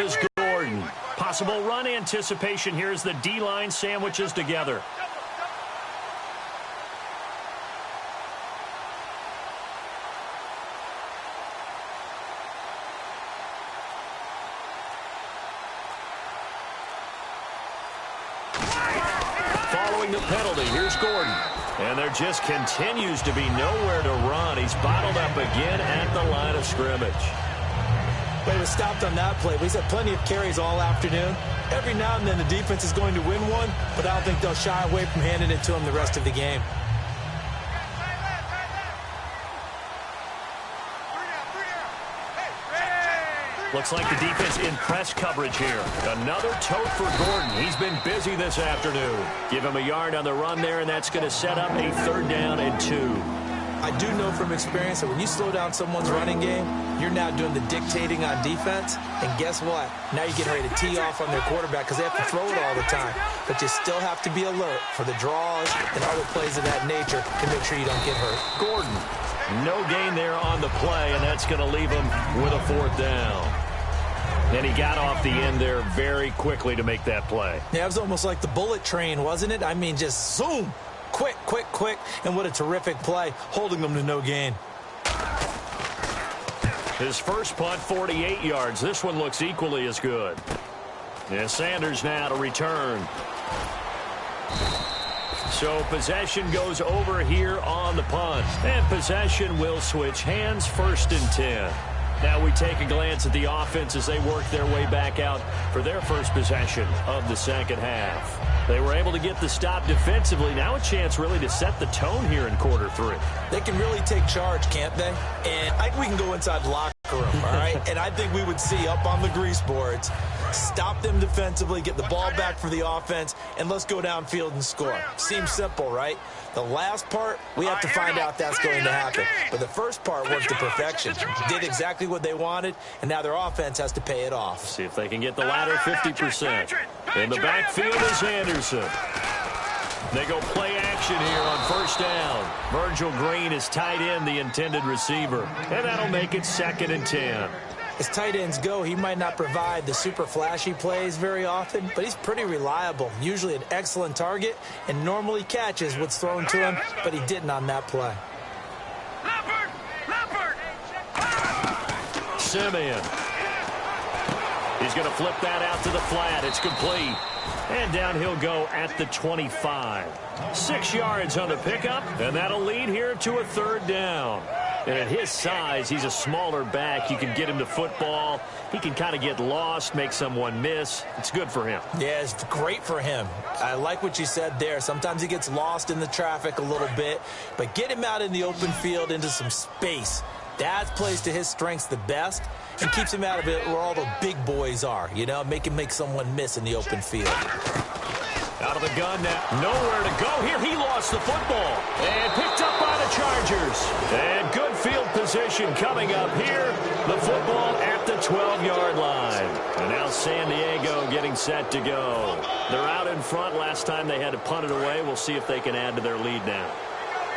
is Gordon. Possible run anticipation here as the D-line sandwiches together. Following the penalty, here's Gordon. And there just continues to be nowhere to run. He's bottled up again at the line of scrimmage. But he was stopped on that play. But he's had plenty of carries all afternoon. Every now and then the defense is going to win one, but I don't think they'll shy away from handing it to him the rest of the game. Looks like the defense in press coverage here. Another tote for Gordon. He's been busy this afternoon. Give him a yard on the run there, and that's going to set up a 3rd down and 2. I do know from experience that when you slow down someone's running game, you're now doing the dictating on defense. And guess what? Now you're getting ready to tee off on their quarterback because they have to throw it all the time. But you still have to be alert for the draws and other plays of that nature to make sure you don't get hurt. Gordon, no gain there on the play, and that's going to leave him with a 4th down. And he got off the end there very quickly to make that play. Yeah, it was almost like the bullet train, wasn't it? I mean, just zoom. Quick, quick, quick. And what a terrific play, holding them to no gain. His first punt, 48 yards. This one looks equally as good. And Sanders now to return. So possession goes over here on the punt. And possession will switch hands, 1st and 10. Now we take a glance at the offense as they work their way back out for their first possession of the second half. They were able to get the stop defensively. Now a chance really to set the tone here in quarter 3. They can really take charge, can't they? And I think we can go inside the locker room, all right? And I think we would see up on the grease boards, stop them defensively, get the ball back for the offense, and let's go downfield and score. Seems simple, right? The last part, we have to find out that's going to happen. But the first part worked to perfection. Did exactly what they wanted, and now their offense has to pay it off. See if they can get the latter 50%. In the backfield is Anderson. They go play action here on 1st down. Virgil Green is tight end, the intended receiver. And that'll make it 2nd and 10. As tight ends go, he might not provide the super flashy plays very often, but he's pretty reliable. Usually an excellent target and normally catches what's thrown to him, but he didn't on that play. Simeon. He's going to flip that out to the flat. It's complete. And down he'll go at the 25. 6 yards on the pickup, and that'll lead here to a 3rd down. And at his size, he's a smaller back. You can get him to football. He can kind of get lost, make someone miss. It's good for him. Yeah, it's great for him. I like what you said there. Sometimes he gets lost in the traffic a little bit, but get him out in the open field into some space. That plays to his strengths the best and keeps him out of it where all the big boys are, you know, make someone miss in the open field. Out of the gun now. Nowhere to go here. He lost the football. And picked up by the Chargers. And good field position coming up here. The football at the 12-yard line. And now San Diego getting set to go. They're out in front. Last time they had to punt it away. We'll see if they can add to their lead now.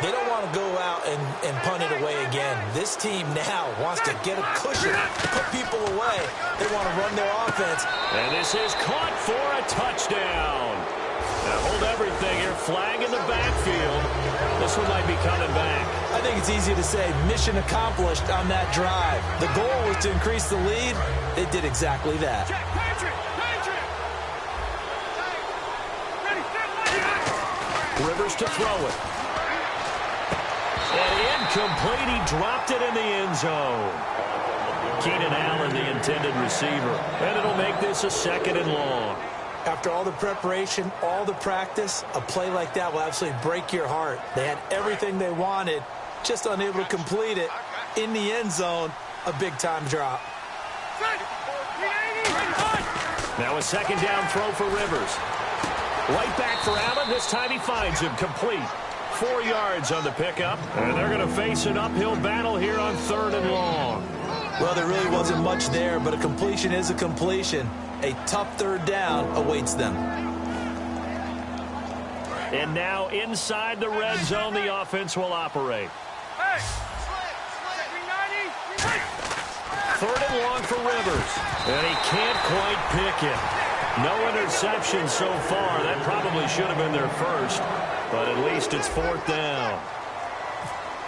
They don't want to go out and punt it away again. This team now wants to get a cushion, put people away. They want to run their offense. And this is caught for a touchdown. Now hold everything here. Flag in the backfield. This one might be coming back. I think it's easy to say mission accomplished on that drive. The goal was to increase the lead. They did exactly that. Rivers to throw it. And incomplete. He dropped it in the end zone. Keenan Allen, the intended receiver. And it'll make this a 2nd and long. After all the preparation, all the practice, a play like that will absolutely break your heart. They had everything they wanted, just unable to complete it. In the end zone, a big-time drop. Now a 2nd down throw for Rivers. Right back for Allen. This time he finds him complete. 4 yards on the pickup. And they're going to face an uphill battle here on 3rd and long. Well, there really wasn't much there, but a completion is a completion. A tough 3rd down awaits them. And now inside the red zone, the offense will operate. Third and long for Rivers. And he can't quite pick it. No interception so far. That probably should have been their first. But at least it's fourth down.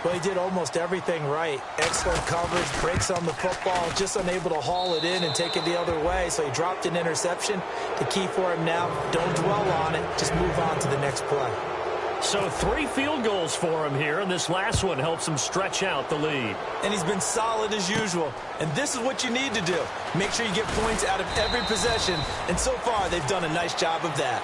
Well, he did almost everything right. Excellent coverage, breaks on the football, just unable to haul it in and take it the other way. So he dropped an interception. The key for him now, don't dwell on it. Just move on to the next play. So 3 field goals for him here, and this last one helps him stretch out the lead. And he's been solid as usual. And this is what you need to do. Make sure you get points out of every possession. And so far, they've done a nice job of that.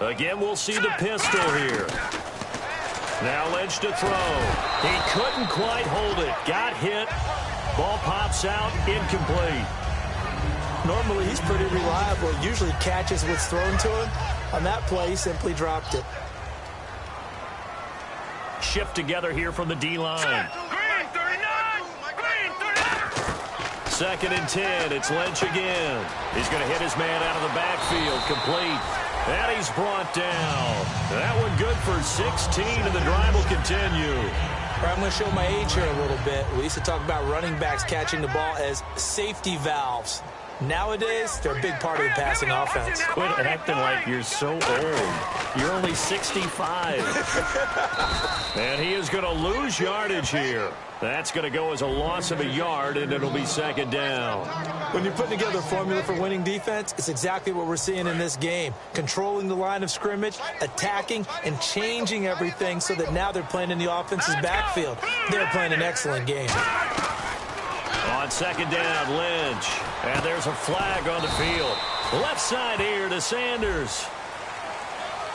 Again, we'll see the pistol here. Now Lynch to throw. He couldn't quite hold it. Got hit. Ball pops out. Incomplete. Normally, he's pretty reliable. Usually catches what's thrown to him. On that play, he simply dropped it. Shift together here from the D-line. Green 39! Green 39! Second and 10. It's Lynch again. He's going to hit his man out of the backfield. Complete. And he's brought down. That one good for 16, and the drive will continue. I'm going to show my age here a little bit. We used to talk about running backs catching the ball as safety valves. Nowadays, they're a big part of the passing offense. Quit acting like you're so old. You're only 65. And he is going to lose yardage here. That's going to go as a loss of a yard, and it'll be second down. When you're putting together a formula for winning defense, it's exactly what we're seeing in this game. Controlling the line of scrimmage, attacking, and changing everything so that now they're playing in the offense's backfield. They're playing an excellent game. On second down, Lynch. And there's a flag on the field. Left side here to Sanders.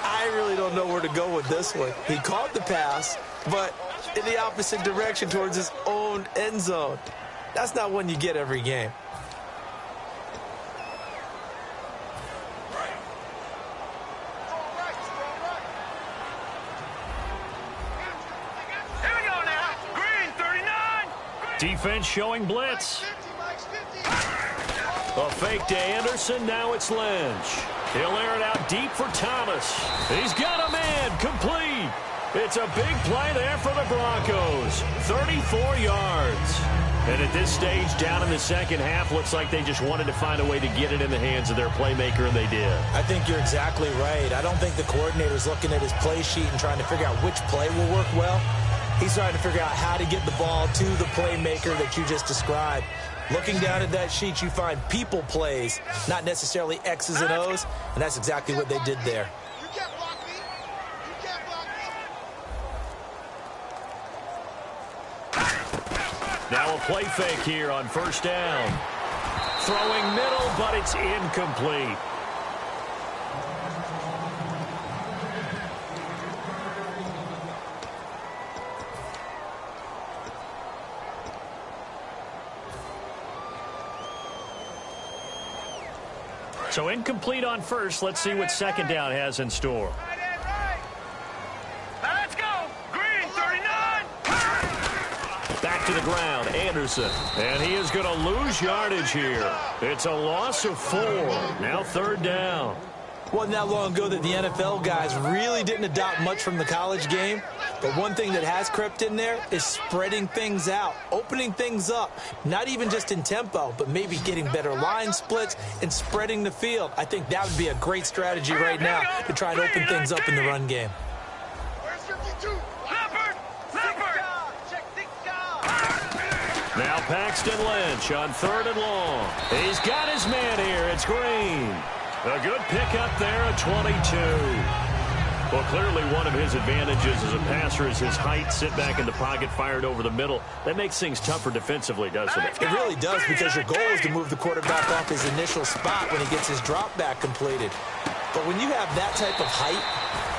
I really don't know where to go with this one. He caught the pass, but in the opposite direction towards his own end zone. That's not one you get every game. Here we go now. Green 39! Defense showing blitz. A fake to Anderson. Now it's Lynch. He'll air it out deep for Thomas. He's got a man. Complete. It's a big play there for the Broncos. 34 yards. And at this stage, down in the second half, looks like they just wanted to find a way to get it in the hands of their playmaker, and they did. I think you're exactly right. I don't think the coordinator's looking at his play sheet and trying to figure out which play will work well. He's trying to figure out how to get the ball to the playmaker that you just described. Looking down at that sheet, you find people plays, not necessarily X's and O's, and that's exactly what they did there. You can't block me. You can't block me. Now a play fake here on first down. Throwing middle, but it's incomplete. So incomplete on first. Let's see what second down has in store. Right. Let's go. Green 39. Back to the ground, Anderson. And he is going to lose yardage here. It's a loss of 4. Now third down. Wasn't that long ago that the NFL guys really didn't adopt much from the college game. But one thing that has crept in there is spreading things out, opening things up, not even just in tempo, but maybe getting better line splits and spreading the field. I think that would be a great strategy right now to try and open things up in the run game. Where's 52? Leopard. Check 6 down. Now Paxton Lynch on third and long. He's got his man here. It's Green. A good pickup there at 22. Well, clearly one of his advantages as a passer is his height. Sit back in the pocket, fired over the middle. That makes things tougher defensively, doesn't it? It really does, because your goal is to move the quarterback off his initial spot when he gets his drop back completed. But when you have that type of height,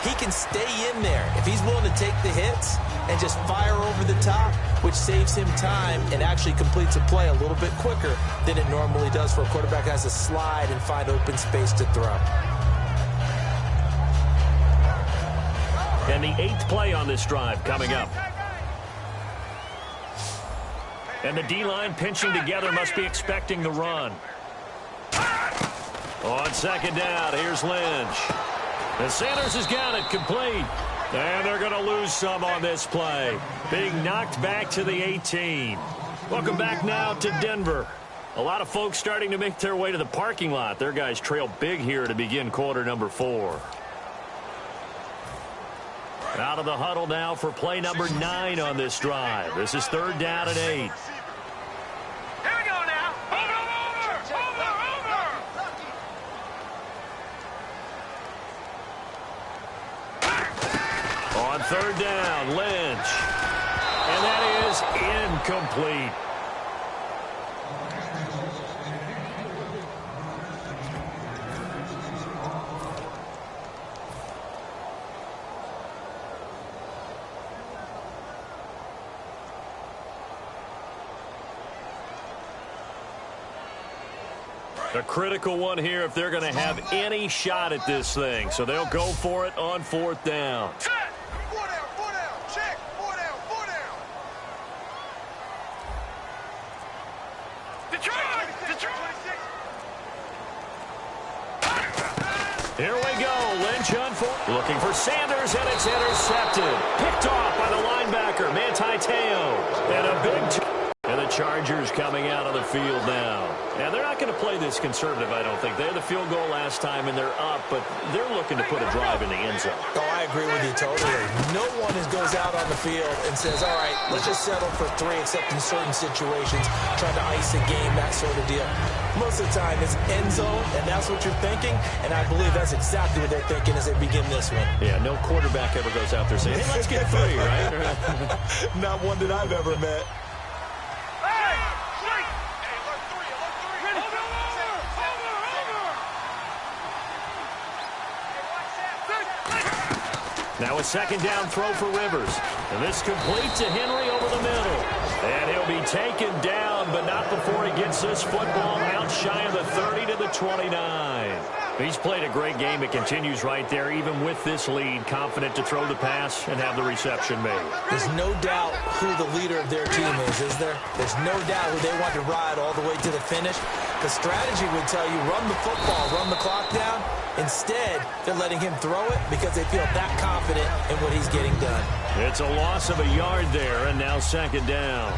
he can stay in there if he's willing to take the hits and just fire over the top, which saves him time and actually completes a play a little bit quicker than it normally does for a quarterback that has to slide and find open space to throw. And the 8th play on this drive coming up. And the D-line pinching together, must be expecting the run. On second down, here's Lynch. And Sanders has got it complete. And they're going to lose some on this play. Being knocked back to the 18. Welcome back now to Denver. A lot of folks starting to make their way to the parking lot. Their guys trail big here to begin quarter number 4. Out of the huddle now for play number 9 on this drive. This is 3rd down and 8. Here we go now. On 3rd down, Lynch. And that is incomplete. A critical one here if they're going to have any shot at this thing. So they'll go for it on 4th down. Check. 4 down. Check. 4 down. Detroit. Here we go. Lynch on 4. Looking for Sanders, and it's intercepted. Picked off by the linebacker, Manti Te'o. And a big... And the Chargers coming out on the field now. Now, they're not going to play this conservative, I don't think. They had the field goal last time, and they're up, but they're looking to put a drive in the end zone. Oh, I agree with you totally. No one goes out on the field and says, all right, let's just settle for 3, except in certain situations, trying to ice a game, that sort of deal. Most of the time, it's end zone, and that's what you're thinking, and I believe that's exactly what they're thinking as they begin this one. Yeah, no quarterback ever goes out there saying, hey, let's get 3, right? Not one that I've ever met. Now a 2nd down throw for Rivers. And this complete to Henry over the middle. And he'll be taken down, but not before he gets this football out shy of the 30 to the 29. He's played a great game. It continues right there, even with this lead, confident to throw the pass and have the reception made. There's no doubt who the leader of their team is there? There's no doubt who they want to ride all the way to the finish. The strategy would tell you, run the football, run the clock down. Instead, they're letting him throw it because they feel that confident in what he's getting done. It's a loss of a yard there, and now 2nd down.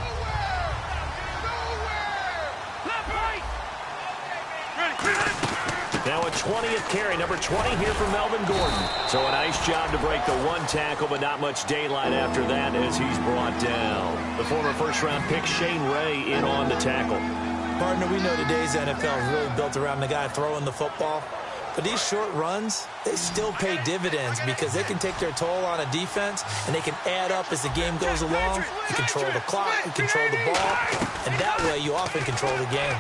Now a 20th carry, number 20 here for Melvin Gordon. So a nice job to break the 1 tackle, but not much daylight after that as he's brought down. The former first-round pick Shane Ray in on the tackle. Partner, we know today's NFL is really built around the guy throwing the football. But these short runs, they still pay dividends because they can take their toll on a defense, and they can add up as the game goes along. You control the clock, you control the ball, and that way you often control the game.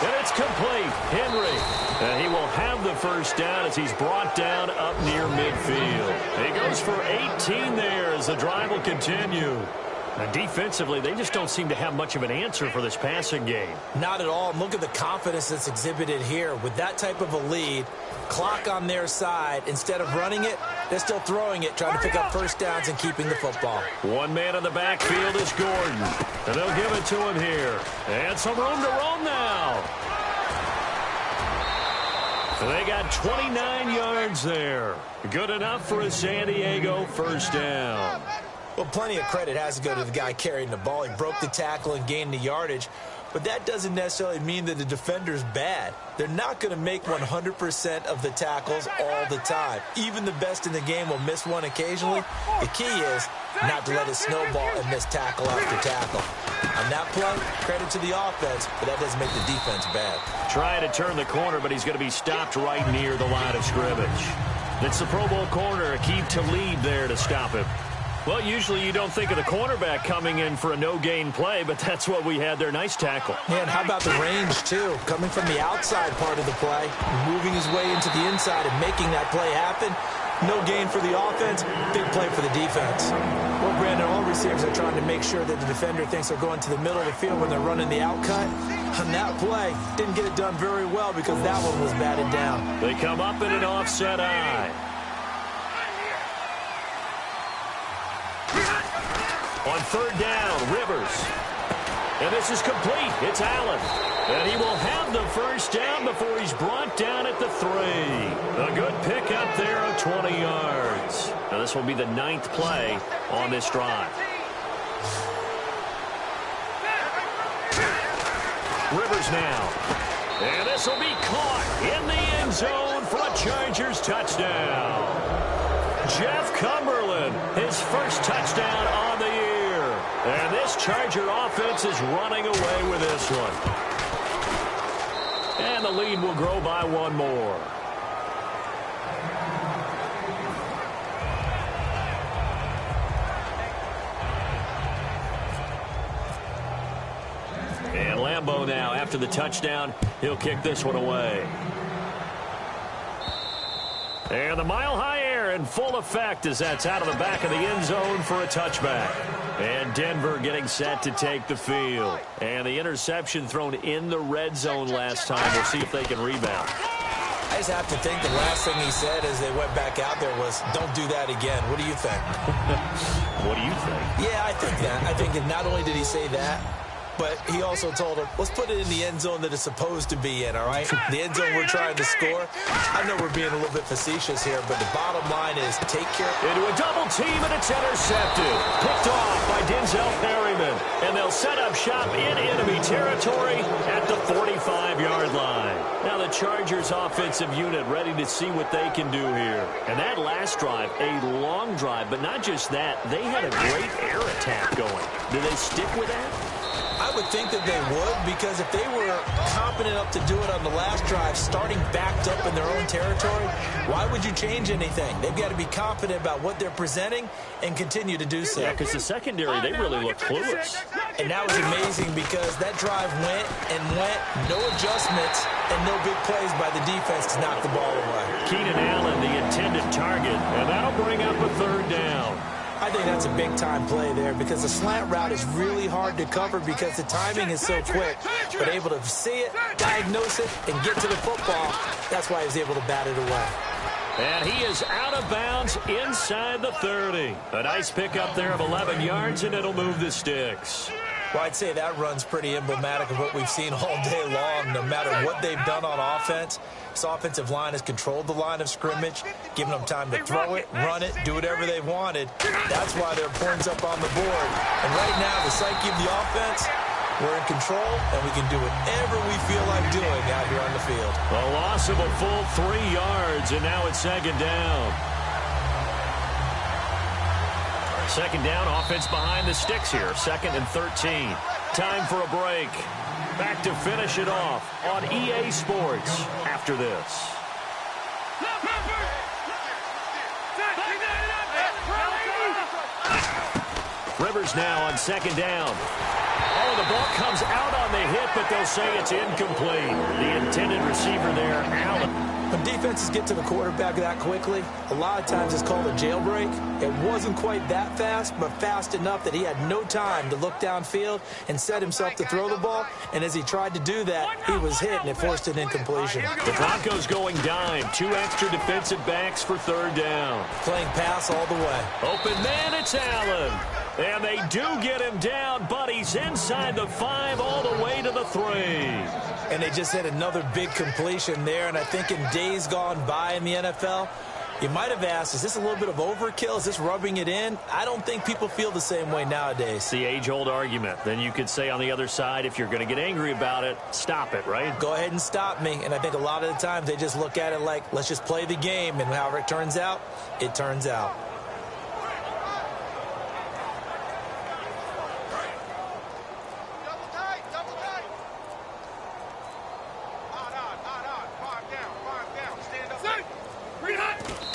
And it's complete. Henry. And he will have the first down as he's brought down up near midfield. He goes for 18 there as the drive will continue. Now, defensively, they just don't seem to have much of an answer for this passing game. Not at all. Look at the confidence that's exhibited here. With that type of a lead, clock on their side, instead of running it, they're still throwing it, trying to pick up first downs and keeping the football. One man in the backfield is Gordon. And they'll give it to him here. And some room to roam now. So they got 29 yards there. Good enough for a San Diego first down. Well, plenty of credit has to go to the guy carrying the ball. He broke the tackle and gained the yardage. But that doesn't necessarily mean that the defender's bad. They're not going to make 100% of the tackles all the time. Even the best in the game will miss one occasionally. The key is not to let it snowball and miss tackle after tackle. On that play, credit to the offense, but that doesn't make the defense bad. Trying to turn the corner, but he's going to be stopped right near the line of scrimmage. It's the Pro Bowl corner, Aqib Talib there to stop him. Well, usually you don't think of the cornerback coming in for a no-gain play, but that's what we had there. Nice tackle. Yeah, and how about the range, too? Coming from the outside part of the play, moving his way into the inside and making that play happen. No gain for the offense, big play for the defense. Well, Brandon, all receivers are trying to make sure that the defender thinks they're going to the middle of the field when they're running the out cut. On that play, didn't get it done very well because that one was batted down. They come up in an offset eye. On third down, Rivers. And this is complete. It's Allen. And he will have the first down before he's brought down at the 3. A good pickup there of 20 yards. Now this will be the 9th play on this drive. Rivers now. And this will be caught in the end zone for a Chargers touchdown. Jeff Cumberland, his first touchdown on the year. And this Charger offense is running away with this one. And the lead will grow by one more. And Lambeau now, after the touchdown, he'll kick this one away. And the mile-high air in full effect as that's out of the back of the end zone for a touchback. And Denver getting set to take the field. And the interception thrown in the red zone last time. We'll see if they can rebound. I just have to think the last thing he said as they went back out there was, don't do that again. What do you think? What do you think? Yeah, I think that. I think that not only did he say that, but he also told him, let's put it in the end zone that it's supposed to be in, all right? The end zone we're trying to score. I know we're being a little bit facetious here, but the bottom line is take care. Into a double team, and it's intercepted. Picked off by Denzel Perryman. And they'll set up shop in enemy territory at the 45-yard line. Now the Chargers offensive unit ready to see what they can do here. And that last drive, a long drive, but not just that. They had a great air attack going. Do they stick with that? I would think that they would, because if they were competent enough to do it on the last drive, starting backed up in their own territory, why would you change anything? They've got to be confident about what they're presenting and continue to do so. Yeah, because the secondary, they really looked clueless. And that was amazing because that drive went and went, no adjustments, and no big plays by the defense to knock the ball away. Keenan Allen, the intended target, and that'll bring up a third down. I think that's a big-time play there because the slant route is really hard to cover because the timing is so quick. But able to see it, diagnose it, and get to the football, that's why he was able to bat it away. And he is out of bounds inside the 30. A nice pickup there of 11 yards, and it'll move the sticks. Well, I'd say that run's pretty emblematic of what we've seen all day long. No matter what they've done on offense, this offensive line has controlled the line of scrimmage, giving them time to throw it, run it, do whatever they've wanted. That's why there are points up on the board. And right now, the psyche of the offense, we're in control, and we can do whatever we feel like doing out here on the field. A loss of a full 3 yards, and now it's second down. Second down, offense behind the sticks here. 2nd and 13. Time for a break. Back to finish it off on EA Sports after this. Rivers now on second down. Oh, the ball comes out on the hit, but they'll say it's incomplete. The intended receiver there, Allen. When defenses get to the quarterback that quickly, a lot of times it's called a jailbreak. It wasn't quite that fast, but fast enough that he had no time to look downfield and set himself to throw the ball. And as he tried to do that, he was hit, and it forced an incompletion. The Broncos going dime. 2 extra defensive backs for third down. Playing pass all the way. Open man, it's Allen. And they do get him down, but he's inside the 5 all the way to the 3. And they just had another big completion there. And I think in days gone by in the NFL, you might have asked, is this a little bit of overkill? Is this rubbing it in? I don't think people feel the same way nowadays. It's the age-old argument. Then you could say on the other side, if you're going to get angry about it, stop it, right? Go ahead and stop me. And I think a lot of the times they just look at it like, let's just play the game. And however it turns out, it turns out.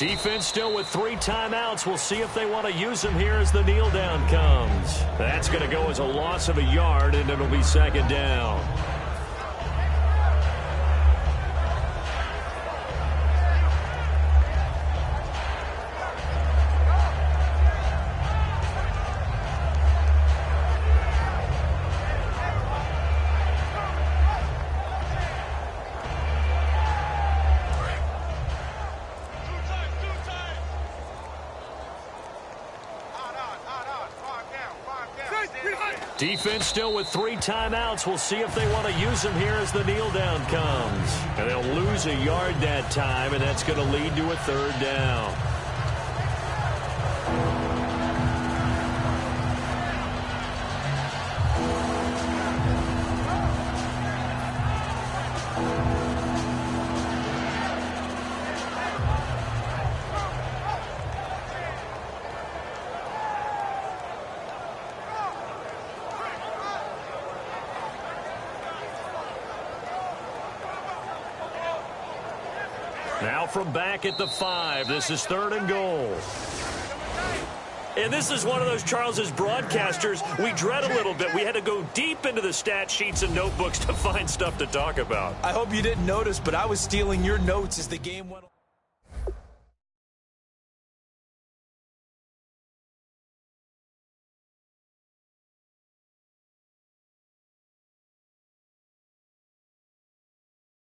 Defense still with 3 timeouts. We'll see if they want to use them here as the kneel down comes. That's going to go as a loss of a yard, and it'll be second down. Defense still with 3 timeouts. We'll see if they want to use them here as the kneel down comes. And they'll lose a yard that time, and that's going to lead to a third down. Now from back at the 5, this is 3rd and goal. And this is one of those, Charles, as broadcasters, we dread a little bit. We had to go deep into the stat sheets and notebooks to find stuff to talk about. I hope you didn't notice, but I was stealing your notes as the game went on.